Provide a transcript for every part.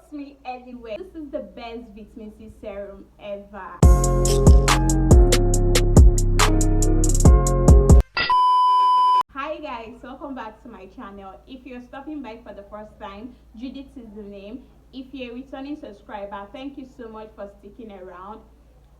trust me anyway, this is the best vitamin C serum ever. Hi guys, welcome back to my channel. If you're stopping by for the first time, Judith is the name. If you're a returning subscriber, thank you so much for sticking around.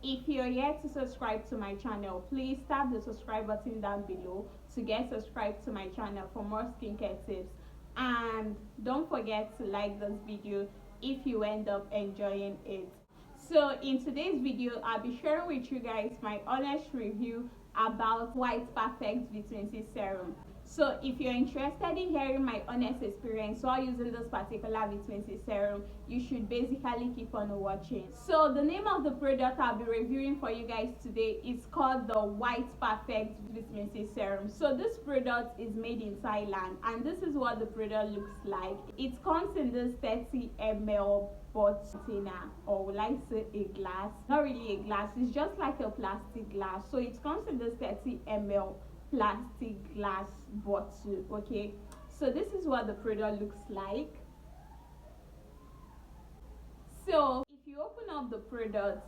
If you're yet to subscribe to my channel, please tap the subscribe button down below to get subscribed to my channel for more skincare tips. And don't forget to like this video if you end up enjoying it. So in today's video, I'll be sharing with you guys my honest review about White Perfect Vitamin C Serum. So if you're interested in hearing my honest experience while using this particular vitamin C serum, you should basically keep on watching. So the name of the product I'll be reviewing for you guys today is called the White Perfect Vitamin C Serum. So this product is made in Thailand, and this is what the product looks like. It comes in this 30 ml container, or will I say a glass? Not really a glass, it's just like a plastic glass. So it comes in this 30 ml plastic glass bottle. Okay, so this is what the product looks like. So if you open up the product,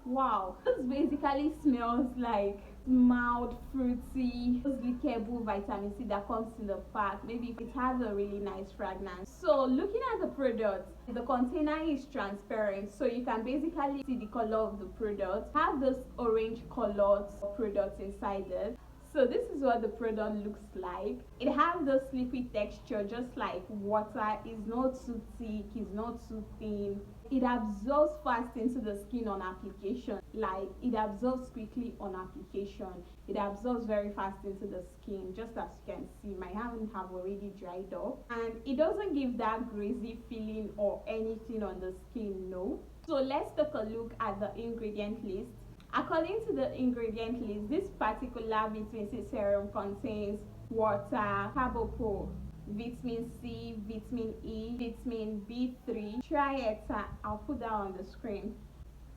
wow, this basically smells like mild fruity lickable vitamin C that comes in the pack. Maybe it has a really nice fragrance. So looking at the product, the container is transparent, so you can basically see the color of the product. Have this orange colored product inside it. So this is what the product looks like. It has this liquid texture just like water. It's not too thick, it's not too thin. It absorbs fast into the skin on application. Like, it absorbs quickly on application. It absorbs very fast into the skin, just as you can see. My hands have already dried up, and it doesn't give that greasy feeling or anything on the skin, no. So let's take a look at the ingredient list. According to the ingredient list, this particular vitamin C serum contains water, carbopo, vitamin C, vitamin E, vitamin B3, triethyl, I'll put that on the screen,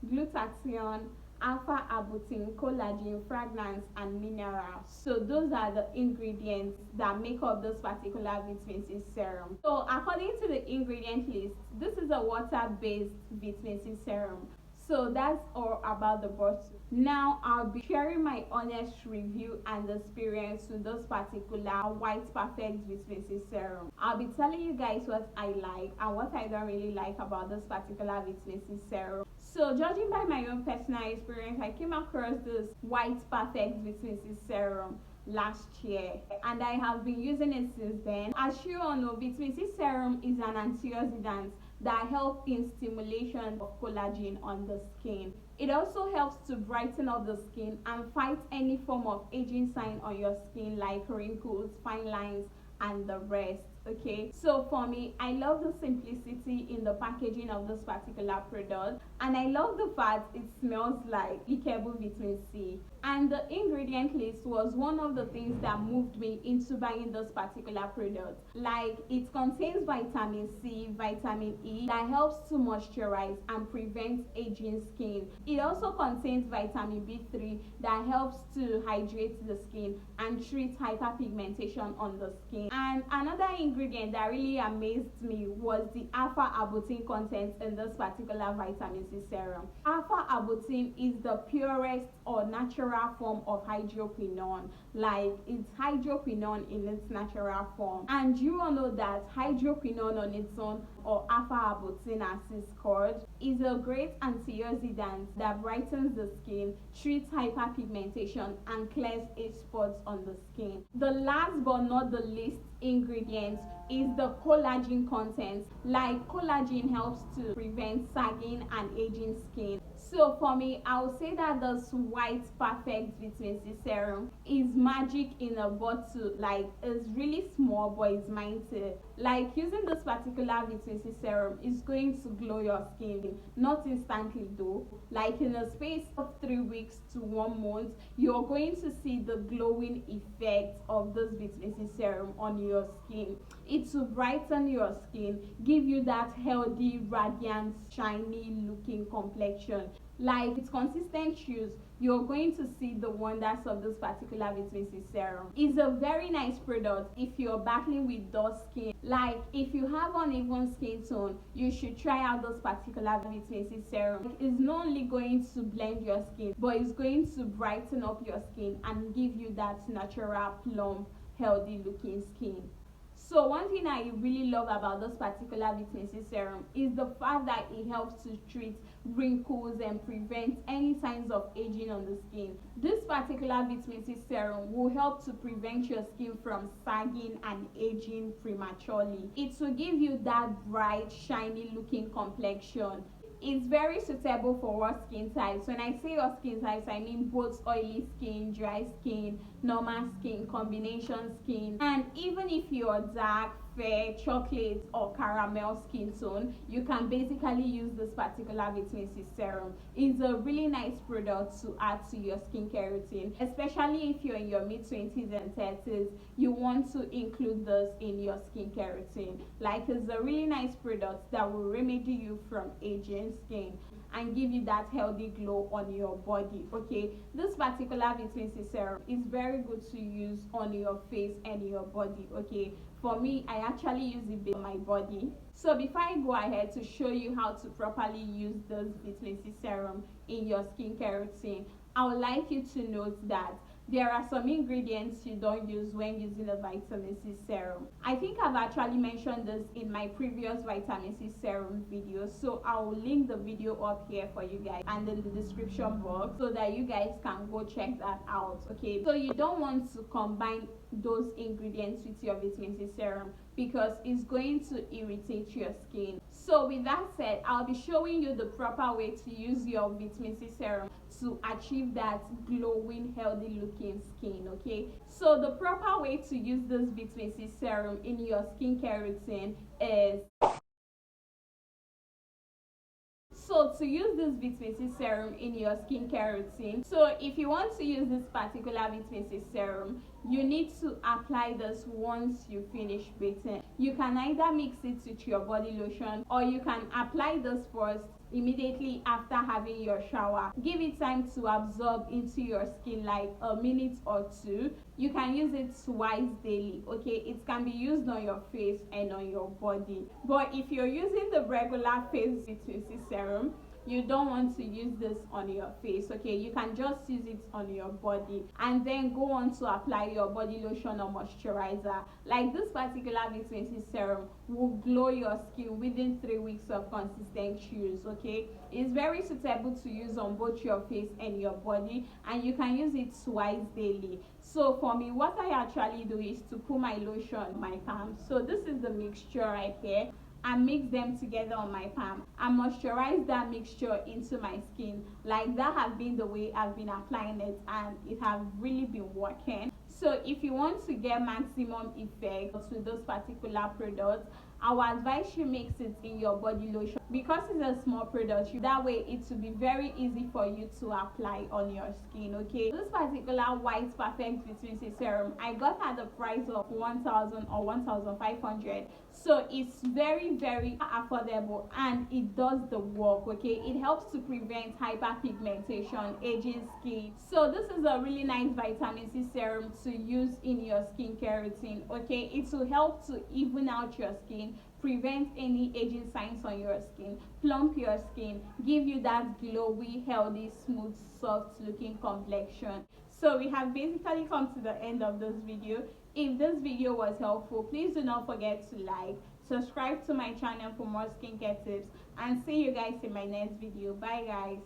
glutathione, alpha-arbutin, collagen, fragrance, and minerals. So those are the ingredients that make up this particular vitamin C serum. So according to the ingredient list, this is a water-based vitamin C serum. So that's all about the bottle. Now I'll be sharing my honest review and experience with this particular White Perfect Vitamin C Serum. I'll be telling you guys what I like and what I don't really like about this particular vitamin C serum. So judging by my own personal experience, I came across this White Perfect Vitamin C Serum last year, and I have been using it since then. As you all know, vitamin C serum is an antioxidant that helps in stimulation of collagen on the skin. It also helps to brighten up the skin and fight any form of aging sign on your skin, like wrinkles, fine lines, and the rest. Okay, so for me, I love the simplicity in the packaging of this particular product, and I love the fact it smells like lickable vitamin C. And the ingredient list was one of the things that moved me into buying this particular product. Like, it contains vitamin C, vitamin E that helps to moisturize and prevent aging skin. It also contains vitamin B3 that helps to hydrate the skin and treat hyperpigmentation on the skin. And another ingredient that really amazed me was the alpha-arbutin content in this particular vitamin C serum. Alpha-arbutin is the purest or natural form of hydroquinone. Like, it's hydroquinone in its natural form, and you all know that hydroquinone on its own, or alpha-arbutin as it's called, is a great antioxidant that brightens the skin, treats hyperpigmentation, and clears age spots on the skin. The last but not the least ingredient is the collagen content. Like, collagen helps to prevent sagging and aging skin. So for me, I would say that this White Perfect Vitamin C Serum is magic in a bottle. Like, it's really small, but it's mighty. Like, using this particular vitamin C serum is going to glow your skin, not instantly though. Like, in a space of 3 weeks to 1 month, you're going to see the glowing effect of this vitamin C serum on your skin. It will brighten your skin, give you that healthy, radiant, shiny looking complexion. like with consistent use, you're going to see the wonders of this particular vitamin C serum. It's a very nice product if you're battling with dull skin. Like if you have uneven skin tone, you should try out this particular vitamin C serum. It's not only going to blend your skin, but it's going to brighten up your skin and give you that natural plump, healthy looking skin. So one thing I really love about this particular vitamin C serum is the fact that it helps to treat wrinkles and prevent any signs of aging on the skin. This particular vitamin C serum will help to prevent your skin from sagging and aging prematurely. It will give you that bright, shiny looking complexion. It's very suitable for all skin types. When I say all skin types, I mean both oily skin, dry skin, normal skin, combination skin, and even if you're dark, fair, chocolate or caramel skin tone, you can basically use this particular vitamin C serum. It's a really nice product to add to your skincare routine, especially if you're in your mid-20s and 30s. You want to include this in your skincare routine. Like, it's a really nice product that will remedy you from aging skin and give you that healthy glow on your body. Okay, this particular vitamin C serum is very good to use on your face and your body. Okay, for me, I actually use it on my body. So before I go ahead to show you how to properly use this vitamin C serum in your skincare routine, I would like you to note that there are some ingredients you don't use when using a vitamin C serum. I think I've actually mentioned this in my previous vitamin C serum video, so I will link the video up here for you guys and in the description box so that you guys can go check that out. Okay, so you don't want to combine those ingredients with your vitamin C serum because it's going to irritate your skin. So with that said, I'll be showing you the proper way to use your vitamin C serum to achieve that glowing, healthy looking skin. Okay, so the proper way to use this vitamin C serum in your skincare routine is, so to use this vitamin C serum in your skincare routine, so if you want to use this particular vitamin C serum, you need to apply this once you finish bathing. You can either mix it with your body lotion or you can apply this first immediately after having your shower. Give it time to absorb into your skin, like a minute or two. You can use it twice daily. Okay, it can be used on your face and on your body, but if you're using the regular face vitamin C serum, you don't want to use this on your face. Okay, you can just use it on your body and then go on to apply your body lotion or moisturizer. Like this particular vitamin C serum will glow your skin within 3 weeks of consistent use. Okay, it's very suitable to use on both your face and your body, and you can use it twice daily. So for me, what I actually do is to put my lotion on my palm. So this is the mixture right here, and mix them together on my palm and moisturize that mixture into my skin. Like, that has been the way I've been applying it, and it has really been working. So if you want to get maximum effect with this particular product, I would advise you mix it in your body lotion because it's a small product. That way it will be very easy for you to apply on your skin. Okay, this particular white perfect vitamin C serum I got at the price of 1,000 or 1,500, so it's very affordable and it does the work. Okay, it helps to prevent hyperpigmentation, aging skin. So this is a really nice vitamin C serum to use in your skincare routine. Okay, it will help to even out your skin, prevent any aging signs on your skin, plump your skin, give you that glowy, healthy, smooth, soft looking complexion. So we have basically come to the end of this video. If this video was helpful, please do not forget to like, subscribe to my channel for more skincare tips, and see you guys in my next video. Bye guys.